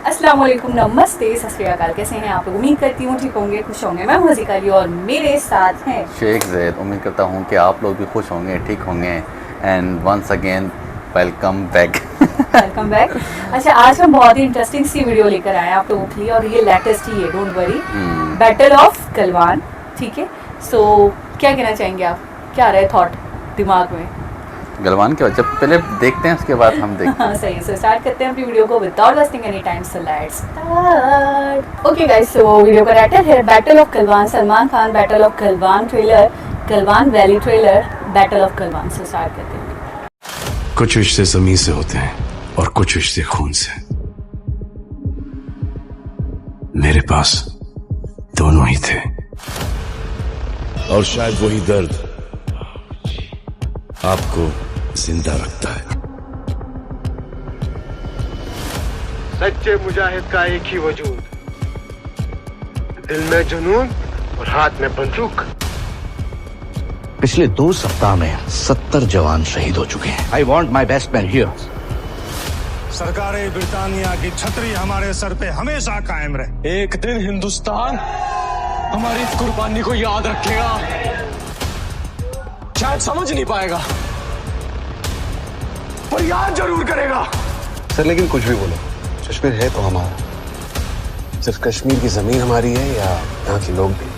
अस्सलाम वालेकुम, नमस्ते, सत श्री अकाल। कैसे हैं आप लोग? उम्मीद करती हूँ ठीक होंगे, खुश होंगे। मैं हूँ ज़िका अली और मेरे साथ हैं शेख ज़ैद। उम्मीद करता हूँ कि आप लोग भी खुश होंगे, ठीक होंगे। And once again welcome back. Welcome back. अच्छा, आज हम बहुत ही इंटरेस्टिंग सी वीडियो लेकर आए हैं आप लोगों के लिए और ये लेटेस्ट ही है, don't worry. Battle of Galwan, ठीक है। सो क्या कहना चाहेंगे आप? क्या रहे थॉट दिमाग में? गलवान के जब पहले देखते हैं उसके बाद हम देखते हैं। सही है। स्टार्ट करते हैं अपनी वीडियो को without wasting any time. So let's start. Okay guys, so video का टाइटल है battle of Galwan. Salman Khan battle of Galwan trailer, Galwan valley trailer, battle of Galwan. So start करते हैं। कुछ रिश्ते ज़मीन से होते हैं और कुछ रिश्ते खून से। मेरे पास दोनों ही थे और शायद वही दर्द आपको जिंदा रखता है। सच्चे मुजाहिद का एक ही वजूद, दिल में जुनून और हाथ में बंदूक। पिछले 2 सप्ताह में 70 जवान शहीद हो चुके हैं। I want my best man here. सरकारे ब्रिटानिया की छतरी हमारे सर पे हमेशा कायम रहे। एक दिन हिंदुस्तान हमारी इस कुर्बानी को याद रखेगा, शायद समझ नहीं पाएगा पर याद जरूर करेगा। सर लेकिन कुछ भी बोलो, कश्मीर है तो हमारा। सिर्फ कश्मीर की जमीन हमारी है या यहाँ के लोग भी?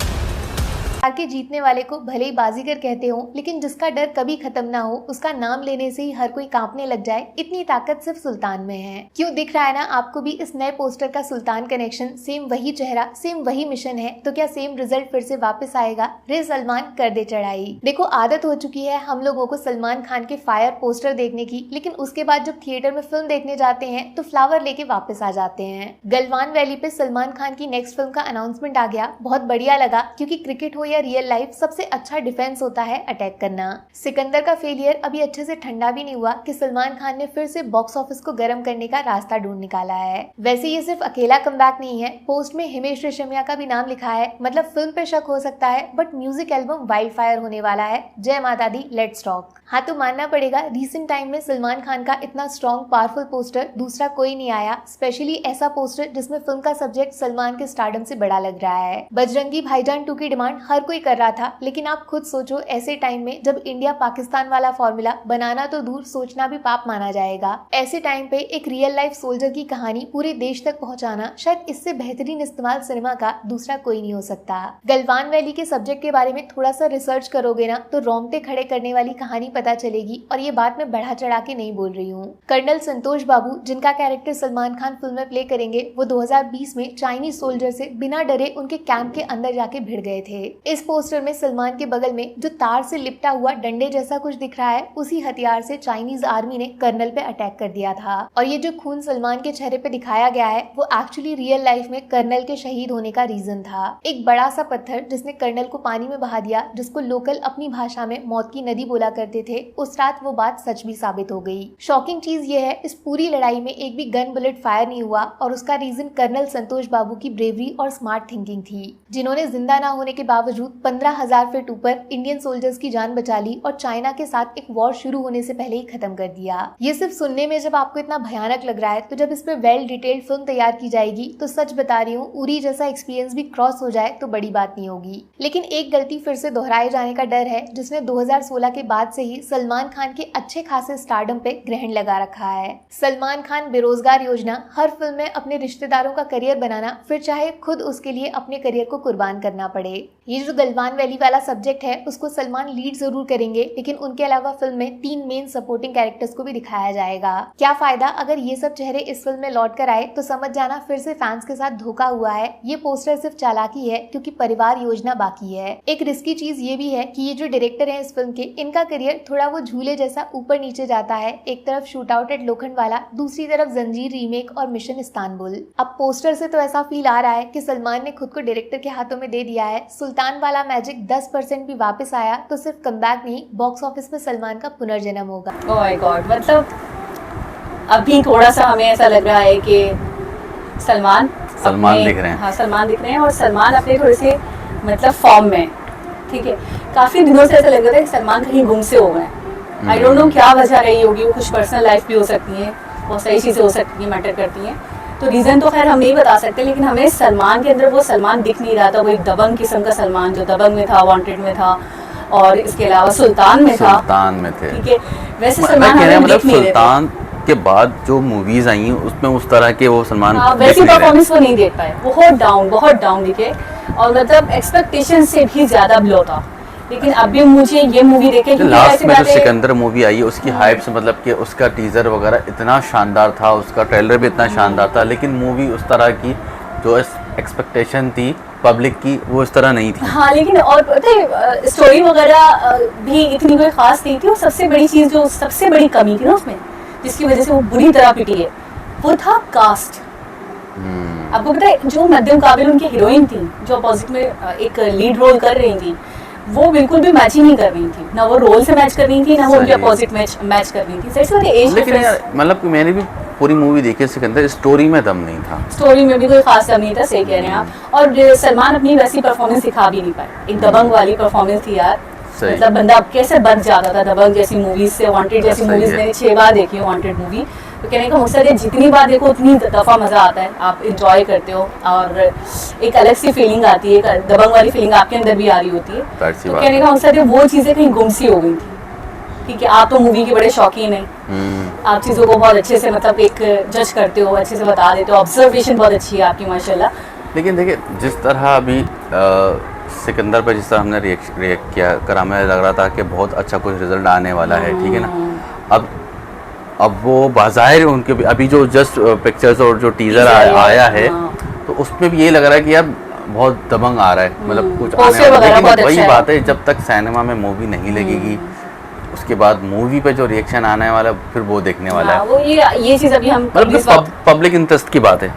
के जीतने वाले को भले ही बाजीगर कहते हो, लेकिन जिसका डर कभी खत्म ना हो, उसका नाम लेने से ही हर कोई कांपने लग जाए, इतनी ताकत सिर्फ सुल्तान में है। क्यों दिख रहा है ना आपको भी इस नए पोस्टर का सुल्तान कनेक्शन? सेम वही चेहरा, सेम वही मिशन है, तो क्या सेम रिजल्ट फिर से वापस आएगा? रे सलमान कर दे चढ़ाई। देखो, आदत हो चुकी है हम लोगों को सलमान खान के फायर पोस्टर देखने की, लेकिन उसके बाद जब थिएटर में फिल्म देखने जाते हैं तो फ्लावर लेके वापस आ जाते हैं। गलवान वैली पे सलमान खान की नेक्स्ट फिल्म का अनाउंसमेंट आ गया। बहुत बढ़िया लगा, क्योंकि क्रिकेट हो या रियल लाइफ, सबसे अच्छा डिफेंस होता है अटैक करना। सिकंदर का फेलियर अभी अच्छे से ठंडा भी नहीं हुआ कि सलमान खान ने फिर से बॉक्स ऑफिस को गर्म करने का रास्ता ढूंढ निकाला है। वैसे ये सिर्फ अकेला कमबैक नहीं है, पोस्ट में हिमेश रेशमिया का भी नाम लिखा है। मतलब फिल्म पे शक हो सकता है, but music album wild fire होने वाला है। जय माता दी, लेट्स टॉक। हाँ, तो मानना पड़ेगा रिसेंट टाइम में सलमान खान का इतना स्ट्रॉन्ग पावरफुल पोस्टर दूसरा कोई नहीं आया। स्पेशली ऐसा पोस्टर जिसमें फिल्म का सब्जेक्ट सलमान के स्टारडम से बड़ा लग रहा है। बजरंगी भाईजान 2 की डिमांड हर कोई कर रहा था, लेकिन आप खुद सोचो, ऐसे टाइम में जब इंडिया पाकिस्तान वाला फॉर्मूला बनाना तो दूर, सोचना भी पाप माना जाएगा, ऐसे टाइम पे एक रियल लाइफ सोल्जर की कहानी पूरे देश तक पहुंचाना, शायद इससे बेहतरीन इस्तेमाल सिनेमा का दूसरा कोई नहीं हो सकता। गलवान वैली के सब्जेक्ट के बारे में थोड़ा सा रिसर्च करोगे ना तो रोंगटे खड़े करने वाली कहानी पता चलेगी। और ये बात मैं बढ़ा चढ़ा के नहीं बोल रही हूँ। कर्नल संतोष बाबू, जिनका कैरेक्टर सलमान खान फिल्म में प्ले करेंगे, वो 2020 में चाइनीज सोल्जर से बिना डरे उनके कैंप के अंदर जाके भिड़ गए थे। इस पोस्टर में सलमान के बगल में जो तार से लिपटा हुआ डंडे जैसा कुछ दिख रहा है, उसी हथियार से चाइनीज आर्मी ने कर्नल पे अटैक कर दिया था। और ये जो खून सलमान के चेहरे पे दिखाया गया है, वो एक्चुअली रियल लाइफ में कर्नल के शहीद होने का रीजन था। एक बड़ा सा पत्थर जिसने कर्नल को पानी में बहा दिया, जिसको लोकल अपनी भाषा में मौत की नदी बोला करते थे। उस रात वो बात सच भी साबित हो गई। शॉकिंग चीज ये है, इस पूरी लड़ाई में एक भी गन बुलेट फायर नहीं हुआ, और उसका रीजन कर्नल संतोष बाबू की ब्रेवरी और स्मार्ट थिंकिंग थी, जिन्होंने जिंदा ना होने के बावजूद 15,000 फीट ऊपर इंडियन सोल्जर्स की जान बचा ली और चाइना के साथ एक वॉर शुरू होने से पहले ही खत्म कर दिया। ये सिर्फ सुनने में जब आपको इतना भयानक लग रहा है, तो जब इस पे वेल डिटेल्ड फिल्म तैयार की जाएगी तो सच बता रही हूँ, उरी जैसा एक्सपीरियंस भी क्रॉस हो जाए तो बड़ी बात नहीं होगी। लेकिन एक गलती फिर से दोहराए जाने का डर है, जिसने 2016 के बाद से ही सलमान खान के अच्छे खासे स्टारडम पे ग्रहण लगा रखा है। सलमान खान बेरोजगार योजना, हर फिल्म में अपने रिश्तेदारों का करियर बनाना, फिर चाहे खुद उसके लिए अपने करियर को कुर्बान करना पड़े। ये जो गलवान वैली वाला सब्जेक्ट है, उसको सलमान लीड जरूर करेंगे, लेकिन उनके अलावा फिल्म में 3 मेन सपोर्टिंग कैरेक्टर्स को भी दिखाया जाएगा। क्या फायदा अगर ये सब चेहरे इस फिल्म में लौट कर आए, तो समझ जाना फिर से फैंस के साथ धोखा हुआ है। ये पोस्टर सिर्फ चालाकी है, क्योंकि परिवार योजना बाकी है। एक रिस्की चीज ये भी है कि ये जो डायरेक्टर है इस फिल्म के, इनका करियर थोड़ा वो झूले जैसा ऊपर नीचे जाता है। एक तरफ शूट आउट एट लोखंड वाला, दूसरी तरफ जंजीर रीमेक और मिशन इस्तांबुल। अब पोस्टर से तो ऐसा फील आ रहा है कि सलमान ने खुद को डायरेक्टर के हाथों में दे दिया है। सुल्तान वाला मैजिक 10% भी वापस आया तो सिर्फ कमबैक नहीं, बॉक्स ऑफिस में सलमान का पुनर्जन्म होगा। ओह माय गॉड, मतलब अभी थोड़ा सा हमें ऐसा लग रहा है कि सलमान दिख रहे हैं। हाँ, सलमान दिख रहे हैं और सलमान अपने थोड़े से मतलब फॉर्म में, ठीक है। काफी दिनों से ऐसा लग रहा था कि सलमान कहीं गुम से हो गए। आई डोंट नो क्या वजह रही होगी, वो कुछ पर्सनल लाइफ भी हो सकती है, बहुत सारी चीजें हो सकती है, मैटर करती हैं। तो रीज़न तो खैर हम नहीं बता सकते, लेकिन हमें सलमान के अंदर वो सलमान दिख नहीं रहा था, वो एक दबंग किस्म का सलमान जो दबंग में था, वांटेड में था, और इसके अलावा सुल्तान में था। सुल्तान में थे। ठीक है, वैसे मैं सलमान कह रहा हमें मतलब दिख नहीं रहे थे। सुल्तान के बाद जो मूवीज आई उसमें उस तरह के वो सलमान वैसी दिख नहीं रहे। परफॉर्मेंस वो नहीं दे पाए, बहुत डाउन दिखे, और मतलब एक्सपेक्टेशन से भी ज्यादा ब्लो था। लेकिन अभी मुझे ये मूवी देखे क्योंकि लास्ट ऐसी में जो बातें- सिकंदर मूवी आई है उसकी हाइप से मतलब कि उसका टीजर वगैरह इतना शानदार था, उसका ट्रेलर भी इतना शानदार था, लेकिन मूवी उस तरह की जो एक्सपेक्टेशन थी पब्लिक की वो इस तरह नहीं थी। हाँ, लेकिन और पता है स्टोरी वगैरह भी इतनी कोई खास नहीं थी, और सबसे बड़ी चीज जो सबसे बड़ी कमी थी ना उसमें, जिसकी वजह से वो बुरी तरह पिटी है, वो था कास्ट। आपको पता है जो मध्यम काबिल उनकी हीरोइन थी, जो अपोजिट में एक लीड रोल कर रही थी, वो बिल्कुल भी मैच ही नहीं कर रही थी, ना वो रोल से मैच कर रही थी, ना वो उनके सही है। अपोजिट मैच कर रही थी। सही एज लेकिन यार मतलब कि मैंने भी पूरी मूवी देखी सिकंदर, स्टोरी में दम नहीं था, स्टोरी में भी कोई खास दम नहीं था, सही कह रहे हैं आप। और सलमान अपनी वैसी परफॉर्मेंस दिखा भी नहीं पाए, एक दबंग वाली परफॉर्मेंस थी यार। सही। मतलब बंदा अब कैसे बच जाता था दबंग जैसी मूवीज से, वांटेड जैसी सही मूवीज है। मैंने 6 बार देखी है वांटेड मूवी। तो कहने का मकसद है जितनी बार देखो उतनी दफा मजा आता है, आप इंजॉय करते हो, और एक अलग सी फीलिंग आती है, दबंग वाली फीलिंग आपके अंदर भी आ रही होती है। जाहिर सी तो बात कहने है। का मकसद है वो चीजें कहीं गुम सी हो गई थी। ठीक है, आप तो मूवी के बड़े शौकीन हैं, आप चीज़ों को बहुत अच्छे से मतलब एक जज करते हो, अच्छे से बता देते हो, ऑब्जर्वेशन बहुत अच्छी है आपकी माशाल्लाह। लेकिन देखिए जिस तरह अभी सिकंदर पर जिस तरह हमने रिएक्ट किया कर, हमें लग रहा था कि बहुत अच्छा कुछ रिजल्ट आने वाला है, ठीक है ना। अब वो बाज़ाहिर उनके अभी जो जस्ट पिक्चर्स और जो टीज़र आया है तो उसमें भी यही लग रहा है कि यार बहुत दबंग आ रहा है, मतलब कुछ आने पोस्टर वाला है। वगैरह बहुत लेकिन वही अच्छा है। बात है, जब तक सिनेमा में मूवी नहीं लगेगी उसके बाद मूवी पे जो रिएक्शन आने वाला है फिर वो देखने वाला हाँ, है। वो ये चीज़ अभी हम मतलब पब्लिक इंटरेस्ट की बात है।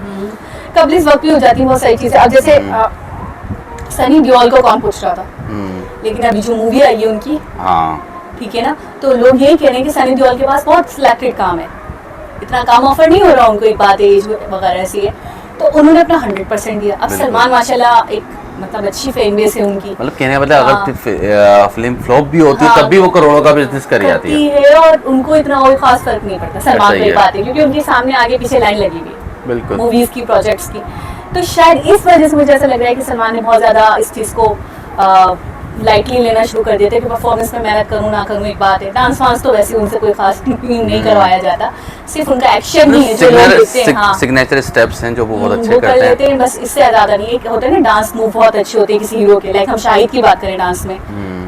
कब इस वक्त भी हो जाती है बहुत सारी चीज़ें। अब जैसे सनी देओल को कौन पूछ रहा था, लेकिन अभी जो मूवी आई है उनकी, हाँ ठीक है ना, तो लोग यही कह रहे हैं कि सनी देओल के पास बहुत सिलेक्टेड काम है, इतना काम ऑफर नहीं हो रहा उनको, एक बात एज वगैरह ऐसी है, तो उन्होंने अपना 100% दिया। अब सलमान माशाल्लाह एक मतलब अच्छी फैन बेस है उनकी, मतलब कहने का मतलब अगर फिल्म फ्लॉप भी होती है तब भी वो करोड़ों का बिजनेस कर जाती है। और उनको इतना कोई खास फर्क नहीं पड़ता सलमान सही को, है। बात है क्योंकि उनके सामने आगे पीछे लाइन लगी हुई है बिल्कुल। मूवीज की, प्रोजेक्ट्स की। तो शायद इस वजह से मुझे ऐसा लग रहा है कि सलमान ने बहुत ज्यादा इस चीज को लाइटली लेना शुरू कर दिया था कि परफॉर्मेंस में मेहनत करूँ ना करूँ एक बात है, डांस वांस तो वैसे उनसे कोई खास नहीं करवाया जाता, सिर्फ उनका एक्शन ही है जो लोग देखते हैं। हाँ, सिग्नेचर स्टेप्स हैं जो वो बहुत अच्छे वो कर करते लेते हैं। हैं, बस इससे ज्यादा नहीं। एक होता है ना डांस मूव बहुत अच्छे होते हैं किसी हीरो के, लाइक हम शाहिद की बात करें डांस में,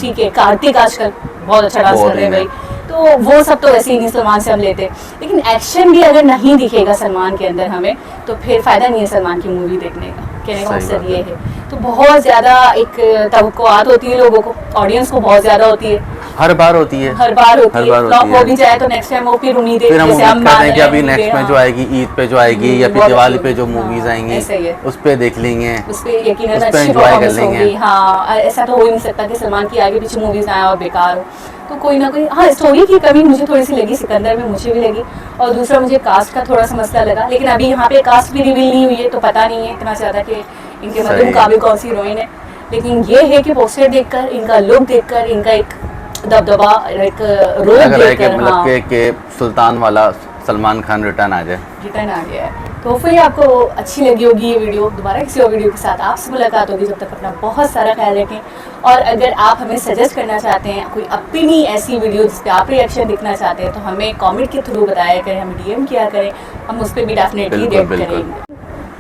ठीक है, कार्तिक आजकल बहुत अच्छा डांस कर रहे हैं भाई, तो वो सब तो वैसे ही नहीं सलमान से हम लेते। लेकिन एक्शन भी अगर नहीं दिखेगा सलमान के अंदर हमें, तो फिर फायदा नहीं है सलमान की मूवी देखने का। कहने का मकसद ये है, तो बहुत ज्यादा एक तवक्कुआत होती है लोगों को, ऑडियंस को बहुत ज्यादा होती है, हर बार होती है, हर बार होती है। फ्लॉप होती हो है। भी जाए तो नेक्स्ट टाइम वो फिर उम्मीदें, फिर हम जैसे उम्मीद करते हैं कि मान अभी रहे हैं, नेक्स्ट में हाँ। जो आएगी ईद पे जो आएगी या फिर बहुत दिवाली अच्छी पे जो होगी। मूवीज हाँ, आएंगी ऐसा ही है। उस पे देख लेंगे, उस पे यकीनन उस पे अच्छी enjoy कर परफॉर्मेंस लेंगे। होगी। हाँ, ऐसा तो हो ही नहीं सकता कि सलमान की आगे पीछे मूवीज ना आए और बेकार हो, तो कोई ना कोई। हाँ, स्टोरी की कमी मुझे थोड़ी सी लगी सिकंदर में, मुझे भी लगी, और दूसरा मुझे कास्ट का थोड़ा सा मसला लगा। लेकिन अभी यहाँ पे कास्ट भी रिवील नहीं हुई है, तो पता नहीं है इतना ज्यादा कि इनके मध्य मुकाबले कौन सी हीरोइन है। लेकिन ये है कि पोस्टर देखकर, इनका लुक देखकर, इनका एक दबदबा, एक रोल लग रहा है कि देखकर, मतलब हाँ, कि सुल्तान वाला सलमान खान रिटर्न आ जाए। रिटर्न आ गया है। तो फिर आपको अच्छी लगी होगी ये वीडियो। दोबारा किसी और वीडियो के साथ आपसे मुलाकात होगी, जब तक अपना बहुत सारा ख्याल रखें। और अगर आप हमें सजेस्ट करना चाहते हैं कोई अपनी ऐसी वीडियो जिस पे आप रिएक्शन दिखना चाहते हैं, तो हमें कमेंट के थ्रू बताया करें, हमें डीएम किया करें, हम उस पर भी डेफिनेटली बिल्कुल, रिएक्ट बिल्कुल। करेंगे।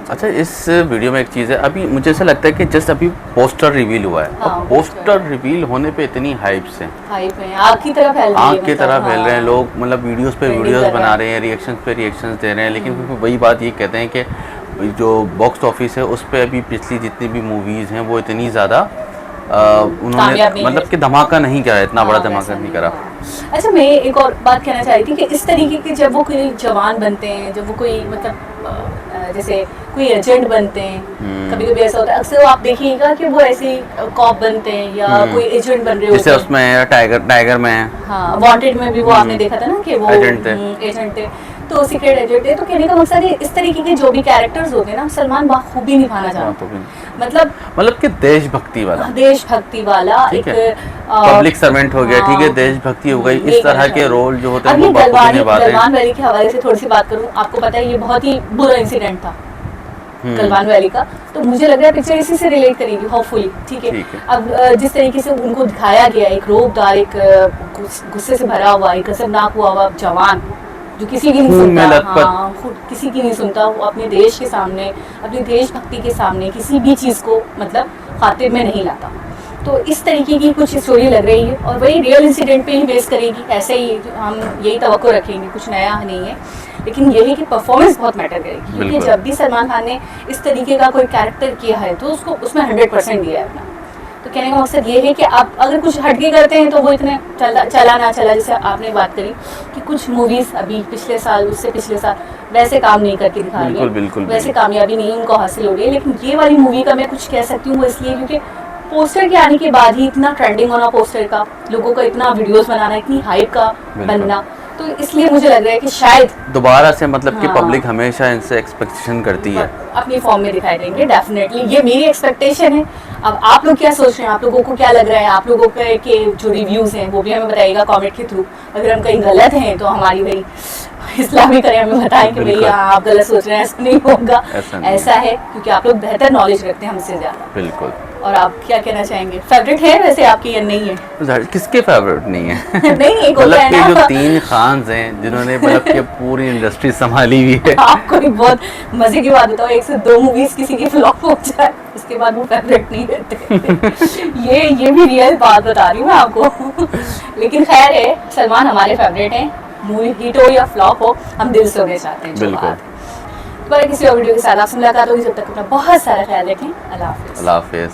अच्छा, इस वीडियो में एक चीज़ है, अभी मुझे ऐसा लगता है कि जस्ट अभी पोस्टर रिवील हुआ है, हाँ, और पोस्टर रिवील होने पे इतनी हाइप्स हैं, हाइप है, आग की तरह फैल रही है, आग की मतलब, तरह फैल रहे हैं हाँ। लोग, मतलब वीडियोस पे Trending वीडियोस कर रहे बना हैं। रहे हैं, रिएक्शंस पे रिएक्शंस दे रहे हैं, लेकिन फिर वही बात ये कहते हैं कि जो बॉक्स ऑफिस है उस पे अभी पिछली जितनी भी मूवीज़ हैं वो इतनी ज़्यादा उन्होंने कामयाब नहीं मतलब है। कि धमाका नहीं करा, इतना बड़ा हाँ, धमाका वैसा नहीं करा। हाँ। अच्छा, मैं एक और बात कहना चाह रही थी कि इस तरीके के जब वो कोई जवान बनते हैं, जब वो कोई मतलब जैसे कोई एजेंट बनते हैं, कभी कभी ऐसा होता है, अक्सर आप देखिएगा कि वो ऐसे कॉप बनते हैं या कोई एजेंट बन रहे होते जैसे हैं। उसमें टाइगर में है, हाँ, वांटेड में भी वो आपने देखा था ना कि वो एजेंट थे। एजेंट थे। तो सीक्रेट एजेंट है। तो कहने का मकसद है इस तरीके के जो भी कैरेक्टर्स होते हैं ना सलमान बखूबी निभाना चाहता है। मतलब कि देशभक्ति वाला एक पब्लिक सर्वेंट हो गया, ठीक है, देशभक्ति हो गई, इस तरह के रोल जो होते हैं वो बखूबी निभाते हैं। गलवान वैली के हवाले से थोड़ी सी बात करूं, आपको पता है ये बहुत ही बुरा इंसिडेंट था गलवान वैली का, तो मुझे लग रहा है पिक्चर इसी से रिलेट करेगी होपफुली, ठीक है। अब जिस तरीके से उनको दिखाया गया, एक रोबदार, एक गुस्से से भरा हुआ, एक कसमनाक हुआ जवान जो किसी की नहीं सुनता, हाँ, किसी की नहीं सुनता, वो अपने देश के सामने, अपनी देशभक्ति के सामने किसी भी चीज़ को मतलब खातिर में नहीं लाता। तो इस तरीके की कुछ स्टोरी लग रही है और वही रियल इंसिडेंट पे ही बेस करेगी, ऐसे ही हम यही तवक्को रखेंगे, कुछ नया नहीं है। लेकिन यही कि परफॉर्मेंस बहुत मैटर करेगी, क्योंकि जब भी सलमान खान ने इस तरीके का कोई कैरेक्टर किया है तो उसको उसमें 100% दिया है अपना। तो कहने का मकसद ये है कि आप अगर कुछ हटके करते हैं तो वो इतने चला ना चला, जैसे आपने बात करी कि कुछ मूवीज़ अभी पिछले साल, उससे पिछले साल वैसे काम नहीं करके दिखा रही है, वैसे कामयाबी नहीं उनको हासिल हो रही है। लेकिन ये वाली मूवी का मैं कुछ कह सकती हूँ वो इसलिए क्योंकि पोस्टर के आने के बाद ही इतना ट्रेंडिंग होना पोस्टर का, लोगों का इतना वीडियोस बनाना, इतनी हाइप का बनना, तो इसलिए मुझे लग रहा है कि शायद दोबारा से मतलब कि पब्लिक हमेशा इनसे एक्सपेक्टेशन करती है, अपनी फॉर्म में दिखाई देंगे डेफिनेटली, ये मेरी एक्सपेक्टेशन है। अब आप लोग क्या सोच रहे हैं, आप लोगों को क्या लग रहा है, आप लोगों के जो रिव्यूज हैं वो भी हमें बताइएगा कमेंट के थ्रू। अगर हम कहीं गलत हैं तो हमारी भाई इस्लामी करें, हमें बताएं कि भैया आप गलत सोच रहे हैं, ऐसा नहीं होगा, ऐसा है क्योंकि आप लोग बेहतर नॉलेज रखते हैं हमसे ज्यादा। बिल्कुल। और आप क्या कहना चाहेंगे, फेवरेट है वैसे आपकी या नहीं है? किसके फेवरेट नहीं है? नहीं, मतलब कि जो 3 खान्स हैं जिन्होंने मतलब कि पूरी इंडस्ट्री संभाली हुई है। आपको भी बहुत मजे की बात बताओ, 1 से 2 मूवीज किसी की फ्लॉप हो जाए उसके बाद वो फेवरेट नहीं रहते। ये भी रियल बात बता रही हूँ मैं आपको। लेकिन खैर है, सलमान हमारे फेवरेट हैं, मूवी हिट हो या फ्लॉप हो, हम दिल से उन्हें चाहते हैं। बिल्कुल। दोबारा किसी और वीडियो के साथ आपसे मुलाकात होगी, जब तक अपना बहुत सारा ख्याल रखें। अल्लाह हाफिज़। अल्लाह हाफिज़।